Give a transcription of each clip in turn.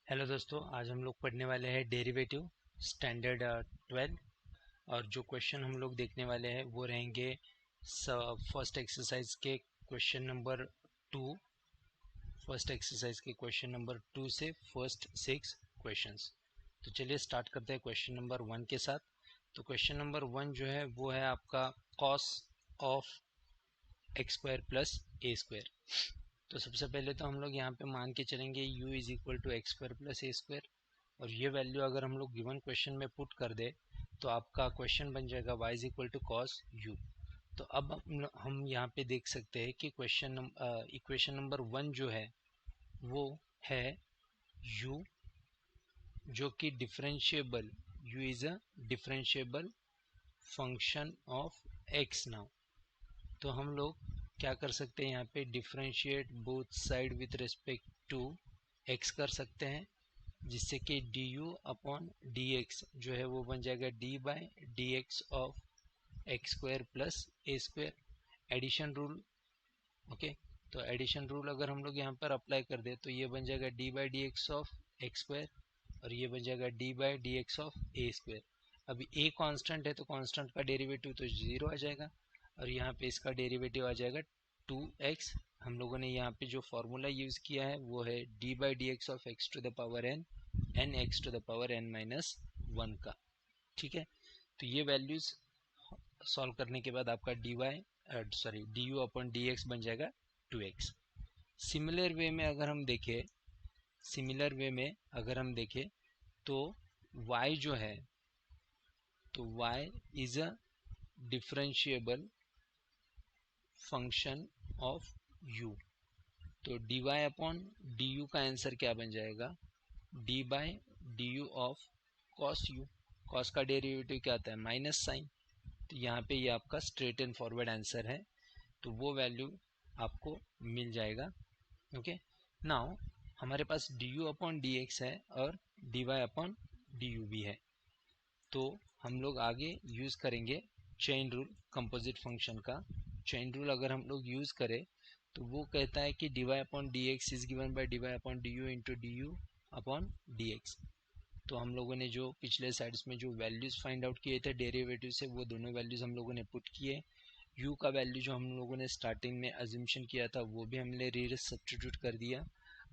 Hello दोस्तों, आज हम लोग पढ़ने वाले हैं डेरिवेटिव स्टैंडर्ड 12। और जो क्वेश्चन हम लोग देखने वाले हैं वो रहेंगे फर्स्ट एक्सरसाइज के क्वेश्चन नंबर 2। फर्स्ट एक्सरसाइज के क्वेश्चन नंबर 2 से फर्स्ट 6 क्वेश्चंस। तो चलिए स्टार्ट करते हैं क्वेश्चन नंबर 1 के साथ। तो क्वेश्चन नंबर 1 जो है वो है आपका cos of x square plus a square. तो सबसे पहले तो हम लोग यहाँ पे मान के चलेंगे u is equal to x square plus a square. और ये वैल्यू अगर हम लोग गिवन क्वेश्चन में पुट कर दे तो आपका क्वेश्चन बन जाएगा y is equal to cos u। तो अब हम यहाँ पे देख सकते हैं कि इक्वेशन नंबर 1 जो है वो है u जो कि differentiable, u is a differentiable function of x। Now तो हम लोग क्या कर सकते हैं, यहाँ पे differentiate both side with respect to x कर सकते हैं, जिससे कि du अपॉन dx जो है वो बन जाएगा d by d x of x square plus a square. Addition rule, okay. तो एडिशन रूल अगर हम लोग यहाँ पर अप्लाई कर दे तो ये बन जाएगा d by d x of x square और ये बन जाएगा d by d x of A square. अभी a कांस्टेंट है तो कांस्टेंट का डेरिवेटिव तो 0 आ जाएगा और यहाँ पे इसका डेरिवेटिव आ जाएगा 2x। हम लोगों ने यहाँ पे जो फॉर्मूला यूज़ किया है वो है d by d x of x to the power n n x to the power n minus 1 का। ठीक है, तो ये वैल्यूज़ सॉल्व करने के बाद आपका d u upon d x बन जाएगा 2x। सिमिलर वे में अगर हम देखें तो y जो है तो y is a differentiable function of u। तो dy अपॉन डी यू का आंसर क्या बन जाएगा, d by d u of cos u। Cos का डेरिवेटिव क्या आता है, माइनस साइन। तो यहाँ पे ये आपका स्ट्रेट एंड फॉरवर्ड आंसर है, तो वो वैल्यू आपको मिल जाएगा। ओके, नाउ हमारे पास d u upon d x है और d y upon d u भी है। तो हम लोग आगे यूज़ करेंगे चेन रूल कंपोजिट फंक्शन का। चेन रूल अगर हम लोग यूज़ करें तो वो कहता है कि d y upon d x is given by d y upon d u into d u upon d x. तो हम लोगों ने जो पिछले साइड्स में जो वैल्यूज़ फाइंड आउट किए थे डेरिवेटिव से, वो दोनों वैल्यूज़ हम लोगों ने पुट किए। u का वैल्यू जो हम लोगों ने स्टार्टिंग में अज्यूमशन किया था वो भी हमने री सब्स्टिट्यूट कर दिया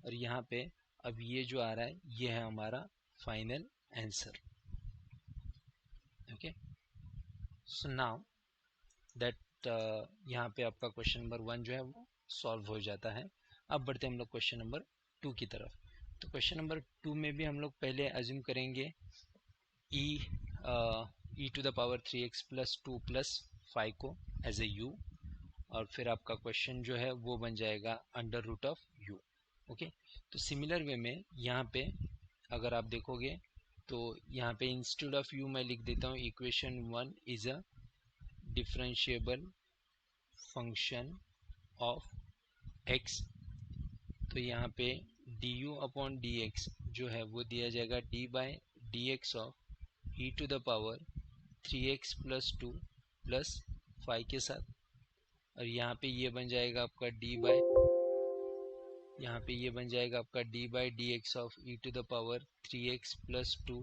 और यहाँ पे अब ये जो आ रहा है ये है हमारा final answer. Okay, so now that यहाँ पे आपका क्वेश्चन नंबर 1 जो है वो सॉल्व हो जाता है। अब बढ़ते हैं हम लोग क्वेश्चन नंबर 2 की तरफ। तो क्वेश्चन नंबर 2 में भी हम लोग पहले अज्यूम करेंगे e to the power 3x plus 2 plus 5 को एज ए u, और फिर आपका क्वेश्चन जो है वो बन जाएगा under root of u। Okay, तो सिमिलर वे में यहाँ पे अगर आप देखोगे तो यहाँ पे इंस्टेड ऑफ u मैं लिख देता हूँ equation 1 is a differentiable function of x। तो यहाँ पे du अपॉन डी एक्स जो है वो दिया जाएगा d by d x of e to the power 3x plus 2 plus 5 के साथ। और यहाँ पे ये बन जाएगा आपका d by d x of e to the power 3x plus 2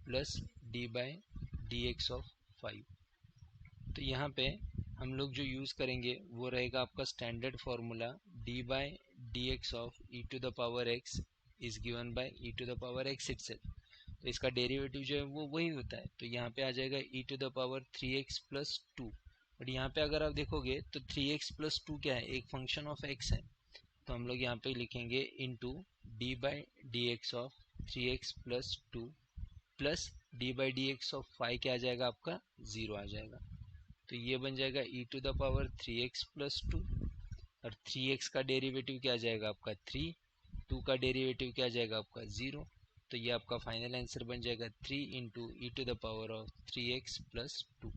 plus d by d x of 5। तो यहाँ पे हम लोग जो यूज़ करेंगे वो रहेगा आपका standard formula d by d x of e to the power x is given by e to the power x itself. तो इसका डेरिवेटिव जो है वो वही होता है, तो यहाँ पे आ जाएगा e to the power 3x plus 2। But यहाँ पे अगर आप देखोगे तो 3x प्लस 2 क्या है, एक फंक्शन ऑफ x है। तो हम लोग यहाँ पे लिखेंगे into D by d x of 3x plus 2 plus D by d x of 5 क्या आ जाएगा आपका 0 आ जाएगा। तो ये बन जाएगा e to the power 3x plus 2 और 3x का डेरिवेटिव क्या आ जाएगा आपका 3, 2 का डेरिवेटिव क्या आ जाएगा आपका 0। तो ये आपका फाइनल आंसर बन जाएगा 3 into e to the power of 3x plus 2।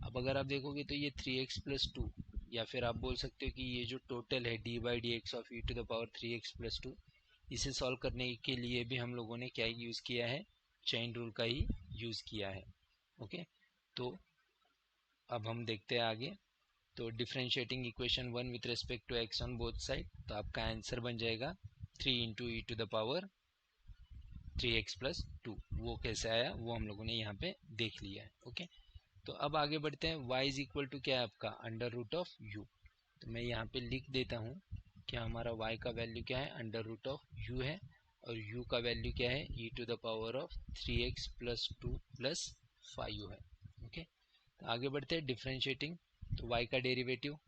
अब अगर आप देखोगे तो ये 3x प्लस 2, या फिर आप बोल सकते हो कि ये जो टोटल है d by d x of e to the power 3x plus 2, इसे सॉल्व करने के लिए भी हम लोगों ने क्या यूज़ किया है, चेन रूल का ही यूज़ किया है। ओके, तो अब हम देखते हैं आगे। तो differentiating equation 1 with respect to x on both side, तो आपका आंसर बन जाएगा 3 into e to the power 3x+2 वो कैसे आया वो हम लोगों ने यहाँ पे देख लिया है। ओके, तो अब आगे बढ़ते हैं। y इज इक्वल टू क्या है आपका √u। तो मैं यहाँ पे लिख देता हूँ कि हमारा y का वैल्यू क्या है √u है और u का वैल्यू क्या है e⁻3x+2+5u है। ओके, तो आगे बढ़ते हैं डिफ्रेंशिएटिंग। तो y का डेरिवेटिव,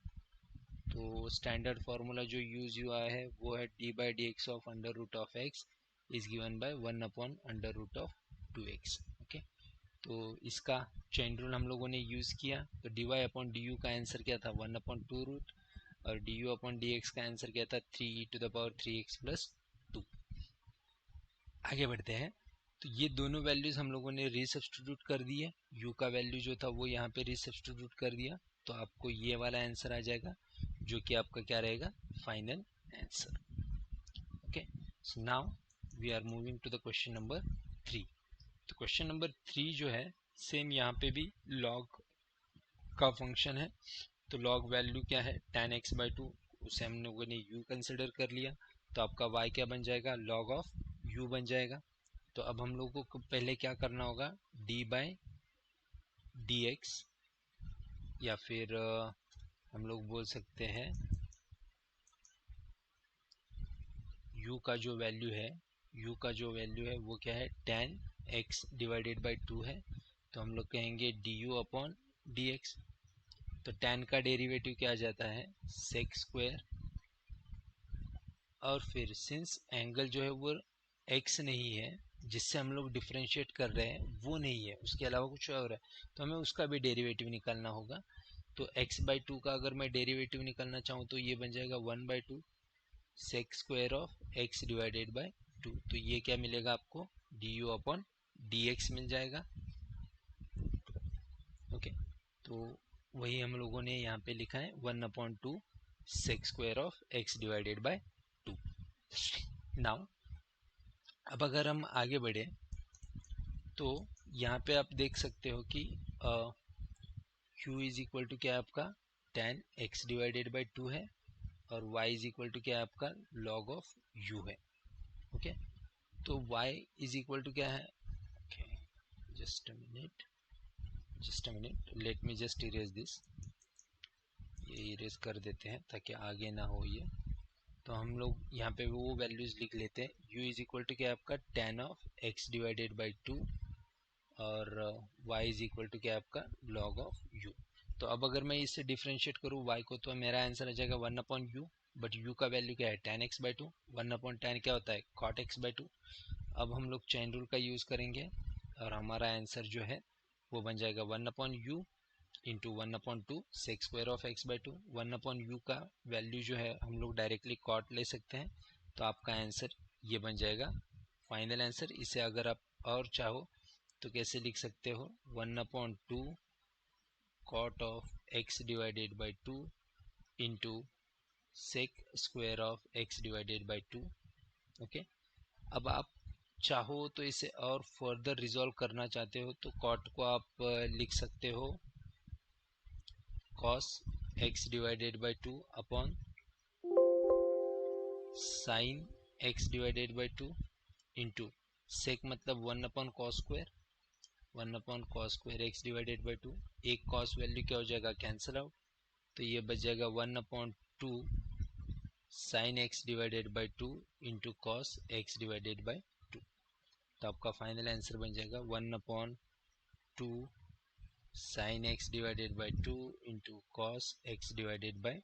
तो स्टैंडर्ड फार्मूला जो यूज हुआ है वो है d/dx of √x is given bye 1/√2x। Okay, तो इसका चेन रूल हम लोगों ने यूज़ किया। तो dy/du का आंसर क्या था 1/2 और du/dx का आंसर क्या था 3e⁻3x+2। आगे बढ़ते हैं। तो ये दोनों वैल्यूज़ हम लोगों ने रीसब्स्टिट्यूट कर दिए। u का वैल्यू जो था वो यहाँ पे रीसब्स्टिट्यूट कर दिया, तो आपको ये वाला आंसर आ जाएगा जो कि आपका क्या रहेगा final answer. Okay, so now we are moving to the question number 3। तो क्वेश्चन नंबर 3 जो है सेम यहाँ पे भी लॉग का फंक्शन है। तो लॉग वैल्यू क्या है tan x/2, उसे हम लोगों ने u कंसिडर कर लिया। तो आपका y क्या बन जाएगा log ऑफ u बन जाएगा। तो अब हम लोगों को पहले क्या करना होगा d/dx या फिर हम लोग बोल सकते हैं u का जो वैल्यू है वो क्या है tan x/2 है। तो हम लोग कहेंगे du/dx। तो tan का डेरिवेटिव क्या आ जाता है sec², और फिर सिंस एंगल जो है वो x नहीं है, जिससे हम लोग डिफ्रेंशिएट कर रहे हैं वो नहीं है, उसके अलावा कुछ और है, तो हमें उसका भी डेरिवेटिव निकालना होगा। तो x/2 का अगर मैं डेरिवेटिव निकालना चाहूँ तो ये बन जाएगा 1/2 sec² ऑफ x/2। तो ये क्या मिलेगा आपको du/dx मिल जाएगा। ओके, तो वही हम लोगों ने यहाँ पे लिखा है 1/2 sec² ऑफ x/2। नाउ अब अगर हम आगे बढ़े तो यहाँ पे आप देख सकते हो कि q इज इक्वल टू क्या है आपका tan x/2 है और y इज इक्वल टू क्या है आपका log ऑफ u है। ओके, तो y इज इक्वल टू क्या है, okay just a minute let me just erase this, ये इरेज कर देते हैं ताकि आगे ना हो ये। तो हम लोग यहाँ पे वो वैल्यूज लिख लेते हैं। u इज इक्वल टू क्या है आपका tan ऑफ x/2 और y इज इक्वल टू क्या है आपका log ऑफ u। तो अब अगर मैं इससे डिफ्रेंशिएट करूँ y को तो मेरा आंसर आ जाएगा 1/u, बट u का वैल्यू क्या है tan x/2, 1/tan क्या होता है cot x/2। अब हम लोग चेन रूल का यूज़ करेंगे और हमारा आंसर जो है वो बन जाएगा 1/u into 1/2 sec² of x/2। 1/u का वैल्यू जो है हम लोग डायरेक्टली कॉट ले सकते हैं, तो आपका आंसर ये बन जाएगा फाइनल आंसर। इसे अगर आप और चाहो तो कैसे लिख सकते हो 1/2 cot of x/2 into sec² of x/2। Okay, अब आप चाहो तो इसे और फर्दर रिजॉल्व करना चाहते हो तो cot को आप लिख सकते हो cos x/2 upon sin x/2 into sec मतलब 1/cos², 1/cos² x/2। एक cos वैल्यू क्या हो जाएगा कैंसिल आउट, तो ये बच जाएगा 1/2 sin x/2 into cos x/2। तो आपका फाइनल आंसर बन जाएगा 1/2 sin x/2 into cos x/2।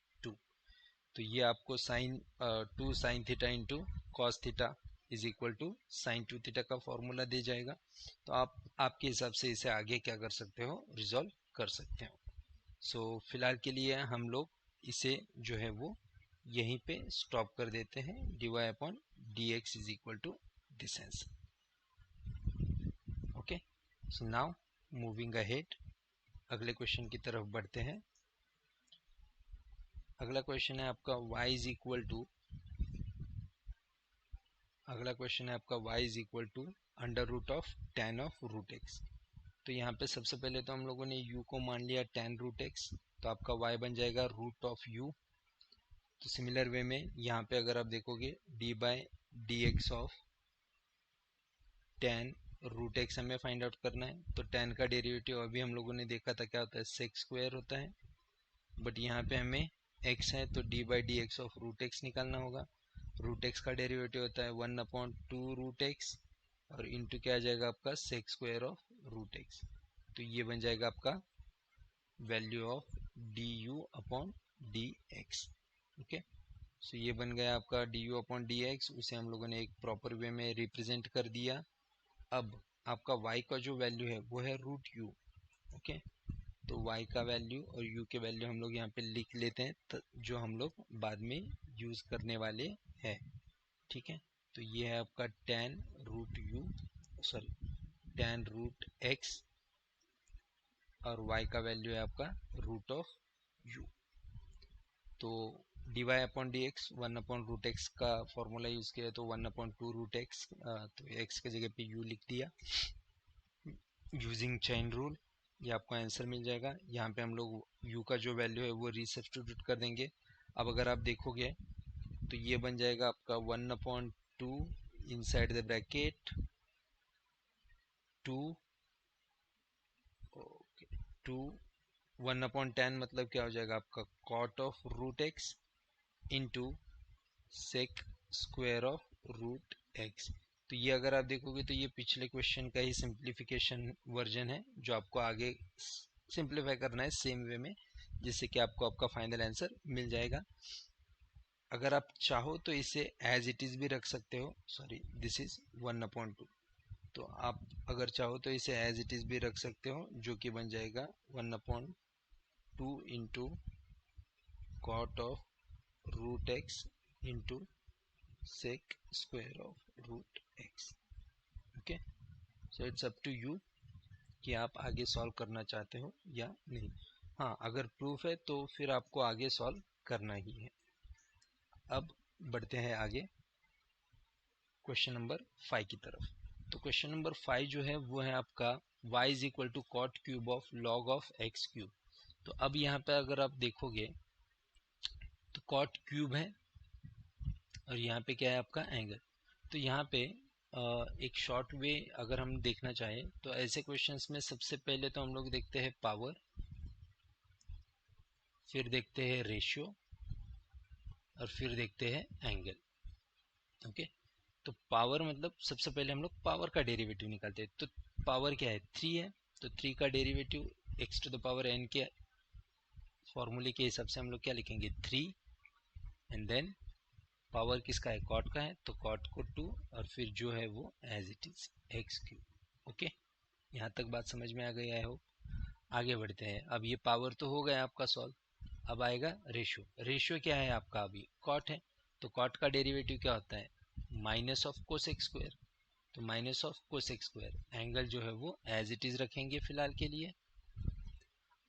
तो ये आपको sine 2 sin theta into cos theta is equal to sine 2 theta का फॉर्मूला दे जाएगा। तो आप आपके हिसाब से इसे आगे क्या कर सकते हो रिजॉल्व कर सकते हो। सो फिलहाल के लिए हम लोग इसे जो है वो यहीं पे स्टॉप कर देते हैं। dy/dx is equal to this answer. Okay, so now moving ahead अगले क्वेश्चन की तरफ बढ़ते हैं। अगला क्वेश्चन है आपका y is equal to √tan of √x। तो यहाँ पे सबसे पहले तो हम लोगों ने u को मान लिया tan √x, तो आपका y बन जाएगा √u। तो सिमिलर वे में यहाँ पे अगर आप देखोगे d/dx of tan root x हमें फाइंड आउट करना है। तो टेन का डेरिवेटिव अभी हम लोगों ने देखा था क्या होता है, सेक स्क्वायर होता है, बट यहाँ पे हमें x है तो d by d x of root x निकालना होगा। रूट एक्स का डेरिवेटिव होता है 1/2 रूट एक्स और इंटू क्या आ जाएगा आपका sec square of root x. तो ये बन जाएगा आपका value of d u upon d x. Okay, so ये बन गया आपका d u upon d x, उसे हम लोगों ने एक प्रॉपर वे में रिप्रेजेंट कर दिया। अब आपका y का जो वैल्यू है वो है रूट यू। ओके, तो y का वैल्यू और u के वैल्यू हम लोग यहाँ पे लिख लेते हैं, जो हम लोग बाद में यूज़ करने वाले हैं। ठीक है, तो ये है आपका tan root u, sorry tan root x, और y का वैल्यू है आपका रूट ऑफ u। तो d y upon d x 1/√x का फॉर्मूला यूज़ किया तो 1/2√x, तो x की जगह पे u लिख दिया यूजिंग चेन रूल। ये आपको आंसर मिल जाएगा। यहाँ पे हम लोग u का जो वैल्यू है वो रिसब्स्टिट्यूट कर देंगे। अब अगर आप देखोगे तो ये बन जाएगा आपका 1/2 इनसाइड द ब्रैकेट 2 2 1/10 मतलब क्या हो जाएगा आपका cot of root x into sec square of root x. तो ये अगर आप देखोगे तो ये पिछले क्वेश्चन का ही सिंप्लीफिकेशन वर्जन है, जो आपको आगे सिंप्लीफाई करना है सेम वे में, जिससे कि आपको आपका फाइनल आंसर मिल जाएगा। अगर आप चाहो तो इसे एज इट इज़ भी रख सकते हो, सॉरी दिस इज 1/2, तो आप अगर चाहो तो इसे एज इट इज़ भी रख सकते हो, जो कि बन जाएगा 1/2 into cot of root x into sec square of root x। Okay, so it's up to you कि आप आगे सॉल्व करना चाहते हो या नहीं। हाँ, अगर प्रूफ है तो फिर आपको आगे सॉल्व करना ही है। अब बढ़ते हैं आगे क्वेश्चन नंबर 5 की तरफ। तो क्वेश्चन नंबर 5 जो है वो है आपका y is equal to cot cube of log of x cube. तो अब यहाँ पे अगर आप देखोगे तो कॉट क्यूब है और यहाँ पे क्या है आपका एंगल। तो यहाँ पे एक शॉर्ट वे अगर हम देखना चाहें तो ऐसे क्वेश्चंस में सबसे पहले तो हम लोग देखते हैं पावर, फिर देखते हैं रेशियो और फिर देखते हैं एंगल। ओके, तो पावर मतलब सबसे पहले हम लोग पावर का डेरिवेटिव निकालते हैं। तो पावर क्या है, 3 है, तो 3 का derivative x to the power n के फॉर्मूले के हिसाब से हम लोग क्या लिखेंगे 3, एंड देन पावर किसका है, कॉट का है, तो कॉट को 2 और फिर जो है वो as it is x cube. Okay, यहाँ तक बात समझ में आ गई आई होप। आगे बढ़ते हैं। अब ये पावर तो हो गया आपका सॉल्व, अब आएगा रेशियो। रेशियो क्या है आपका, अभी कॉट है, तो कॉट का डेरिवेटिव क्या होता है माइनस ऑफ कोसेक स्क्वायर, तो minus of cosec square. Angle जो है वो एज इट इज रखेंगे फिलहाल के लिए।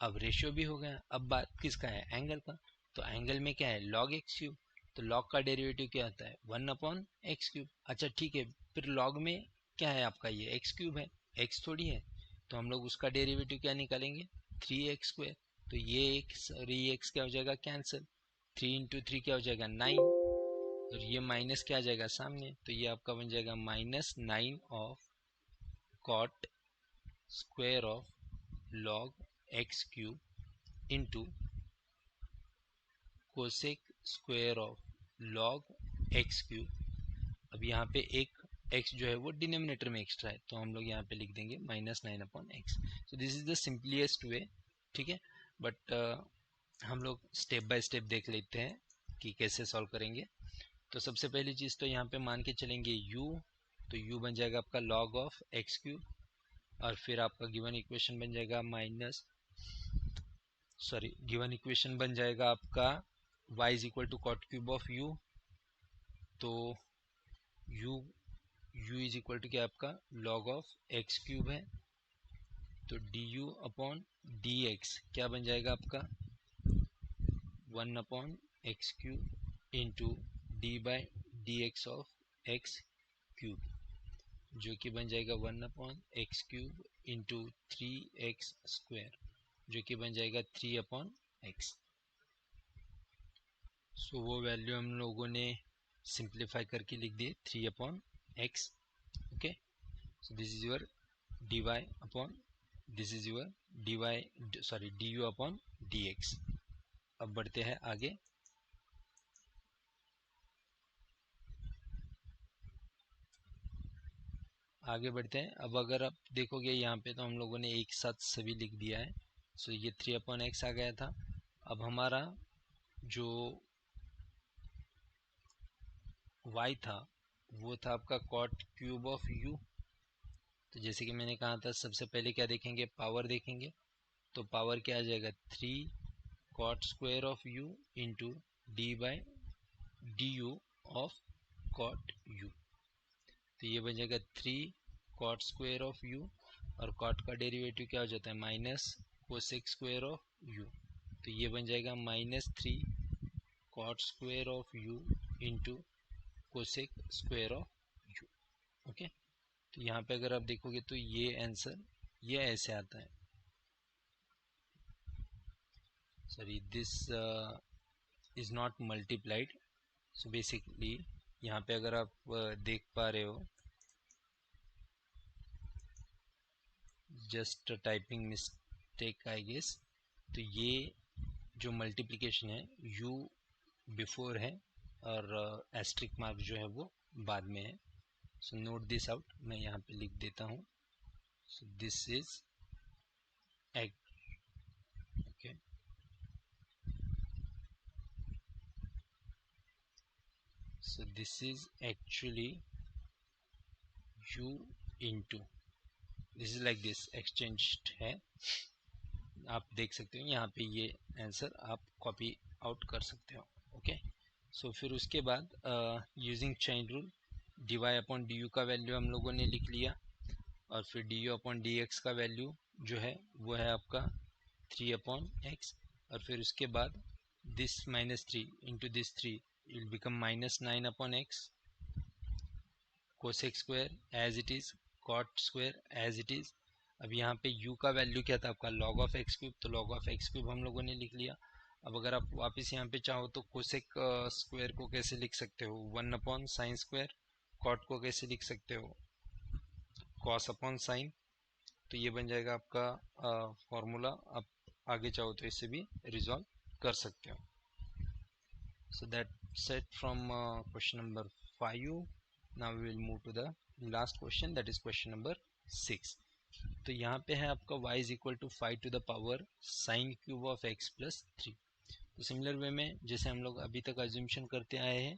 अब रेशियो भी हो गया, अब बात किसका है, एंगल का। तो एंगल में क्या है लॉग एक्स क्यूब, तो लॉग का डेरिवेटिव क्या होता है 1/x क्यूब। अच्छा ठीक है, फिर लॉग में क्या है आपका ये एक्स क्यूब है, एक्स थोड़ी है, तो हम लोग उसका डेरिवेटिव क्या निकालेंगे 3x²। तो ये एक्स और ये एक्स क्या हो जाएगा कैंसिल, 3 इंटू 3 क्या हो जाएगा 9, और ये माइनस क्या आ जाएगा सामने, तो ये आपका बन जाएगा -9 of cot square of log x cube into cosec square of log x cube. अब यहाँ पे एक x जो है वो डिनोमिनेटर में एक्स्ट्रा है, तो हम लोग यहाँ पे लिख देंगे -9/x। So this is the simplest way. ठीक है, बट हम लोग स्टेप बाय स्टेप देख लेते हैं कि कैसे सॉल्व करेंगे। तो सबसे पहली चीज़ तो यहाँ पे मान के चलेंगे u, तो u बन जाएगा आपका log ऑफ एक्स क्यूब, और फिर आपका गिवन इक्वेशन बन जाएगा गिवन इक्वेशन बन जाएगा आपका y is equal to cot cube of u, तो u इज इक्वल टू क्या आपका log ऑफ एक्स क्यूब है, तो du अपॉन dx क्या बन जाएगा आपका 1/x cube into D by d x of x cube, जो कि बन जाएगा 1/x क्यूब इंटू 3x², जो कि बन जाएगा 3/x। सो वो वैल्यू हम लोगों ने सिंप्लीफाई करके लिख दिए 3/x। Okay, so this is your dy upon this is your du upon dx। अब बढ़ते हैं आगे। बढ़ते हैं। अब अगर आप देखोगे यहाँ पे तो हम लोगों ने एक साथ सभी लिख दिया है। सो ये 3/x आ गया था। अब हमारा जो y था वो था आपका cot क्यूब ऑफ u। तो जैसे कि मैंने कहा था सबसे पहले क्या देखेंगे, पावर देखेंगे। तो पावर क्या आ जाएगा, 3 cot square of u into D by D u of cot u। तो ये बन जाएगा 3 cot स्क्वायर ऑफ u, और cot का डेरिवेटिव क्या हो जाता है, minus cosec square of u। तो ये बन जाएगा -3 cot square of u into cosec square of u। Okay, तो यहाँ पे अगर आप देखोगे तो ये आंसर ये ऐसे आता है। Sorry, this is not multiplied. So basically यहाँ पे अगर आप देख पा रहे हो, just typing mistake I guess. तो ये जो मल्टीप्लिकेशन है u बिफोर है और एस्ट्रिक मार्क जो है वो बाद में है। सो नोट दिस आउट, मैं यहाँ पे लिख देता हूँ। सो this is okay, so this is actually u into this is like this exchanged है। आप देख सकते हो यहाँ पे ये आंसर आप कॉपी आउट कर सकते हो। ओके, सो फिर उसके बाद using chain rule dy upon D का वैल्यू हम लोगों ने लिख लिया, और फिर D u upon d x का वैल्यू जो है वो है आपका 3/x, और फिर उसके बाद this -3 into this 3 will become -9/x, cosec square as it is, cot square as it is. अब यहाँ पे u का वैल्यू क्या था आपका, log ऑफ एक्स क्यूब। तो log ऑफ एक्स क्यूब हम लोगों ने लिख लिया। अब अगर आप वापस यहाँ पे चाहो तो कोसेक स्क्वायर को कैसे लिख सकते हो, 1/sin स्क्वायर। कॉट को कैसे लिख सकते हो, cos अपॉन साइन। तो ये बन जाएगा आपका फॉर्मूला। आप आगे चाहो तो इससे भी रिजॉल्व कर सकते हो। So that set from question number 5। Now we will move to the last question, that is question number 6। तो यहाँ पे है आपका y is equal to 5 to the power sine cube of x plus 3। तो similar way में जैसे हम लोग अभी तक अज्यूमशन करते आए हैं,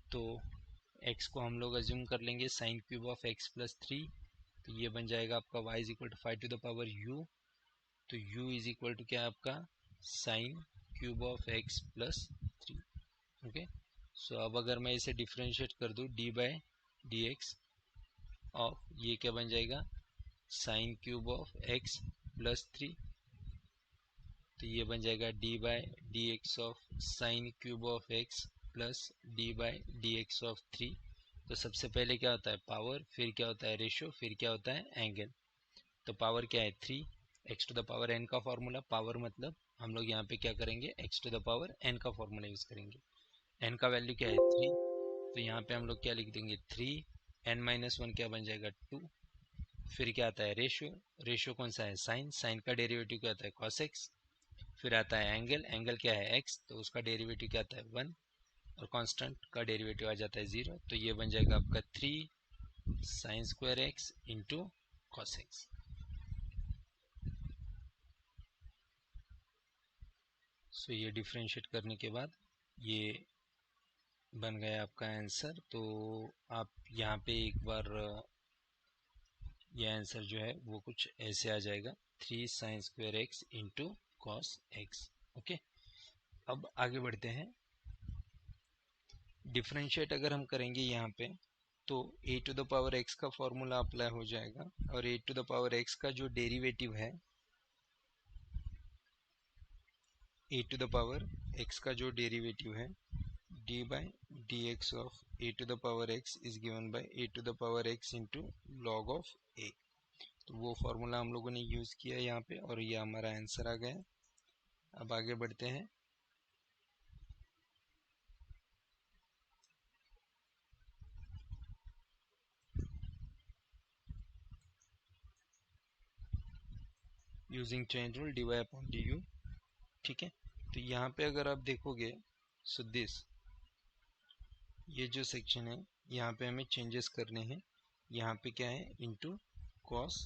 तो x को हम लोग अज्यूम कर लेंगे sine cube of x plus 3। तो ये बन जाएगा आपका y is equal to 5 to the power u। तो u इज इक्वल टू क्या है आपका sine cube of x plus 3। Okay, so अब अगर मैं इसे डिफ्रेंशिएट कर दूँ d by d x of, ये क्या बन जाएगा, sine cube of x plus 3। तो ये बन जाएगा d by d x of sine cube of x plus D by d x of 3। तो सबसे पहले क्या होता है पावर, फिर क्या होता है रेशियो, फिर क्या होता है एंगल। तो पावर क्या है 3, x to the power n का फॉर्मूला। पावर मतलब हम लोग यहाँ पे क्या करेंगे, x to the power n का फॉर्मूला यूज़ करेंगे। n का वैल्यू क्या है 3, तो यहाँ पे हम लोग क्या लिख देंगे 3, n-1 क्या बन जाएगा 2। फिर क्या आता है रेशियो, रेशियो कौन सा है साइन, साइन का डेरिवेटिव क्या आता है cos x। फिर आता है एंगल, एंगल क्या है x, तो उसका डेरिवेटिव क्या आता है 1, और कांस्टेंट का डेरिवेटिव आ जाता है 0। तो ये बन जाएगा आपका 3 sine square x into cos x. So ये डिफ्रेंशिएट करने के बाद ये बन गया आपका आंसर। तो आप यहाँ पे एक बार ये आंसर जो है वो कुछ ऐसे आ जाएगा 3 sine square x into cos x. Okay, अब आगे बढ़ते हैं। डिफ्रेंशिएट अगर हम करेंगे यहाँ पे तो a to the power x का फॉर्मूला अप्लाई हो जाएगा, और a to the power x का जो डेरिवेटिव है, a to the power x का जो डेरिवेटिव है d by d x of a to the power x is given by a to the power x into log of a। तो वो formula हम लोगों ने यूज़ किया यहाँ पे, और ये हमारा आंसर आ गया। अब आगे बढ़ते हैं। Using chain rule dy upon du। ठीक है, तो यहाँ पे अगर आप देखोगे सो दिस, ये जो सेक्शन है यहाँ पे हमें चेंजेस करने हैं। यहाँ पे क्या है, इनटू cos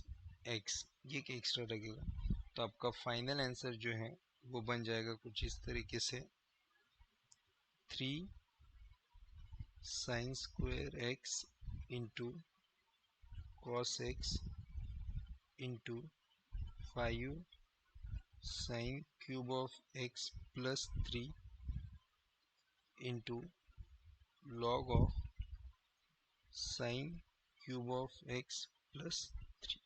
x, ये एक एक्स्ट्रा लगेगा। तो आपका फाइनल आंसर जो है वो बन जाएगा कुछ इस तरीके से, 3 sin square x into cos x into 5 sin cube of x plus 3 into log of sin cube of x plus 3।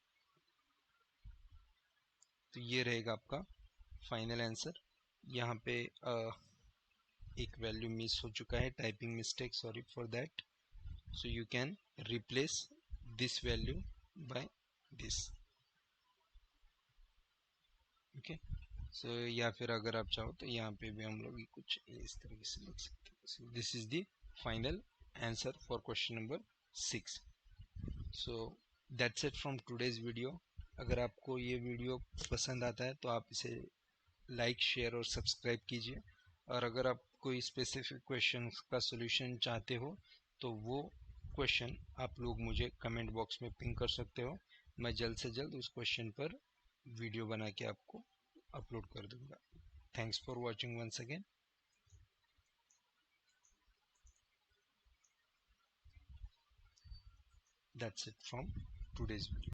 तो ये रहेगा आपका फाइनल आंसर। यहाँ पे एक वैल्यू मिस हो चुका है, typing mistake, sorry for that. So you can replace this value by this. Okay, so या फिर अगर आप चाहो तो यहाँ पे भी हम लोग कुछ इस तरीके से लिख सकते हैं। सो this is the final answer for question number 6। So that's it from today's video. अगर आपको ये वीडियो पसंद आता है तो आप इसे लाइक, शेयर और सब्सक्राइब कीजिए। और अगर आप कोई स्पेसिफिक क्वेश्चन का सॉल्यूशन चाहते हो तो वो क्वेश्चन आप लोग मुझे कमेंट बॉक्स में पिंग कर सकते हो। मैं जल्द से जल्द उस क्वेश्चन पर वीडियो बना के आपको अपलोड कर दूंगा। Thanks for watching once again. That's it from today's video.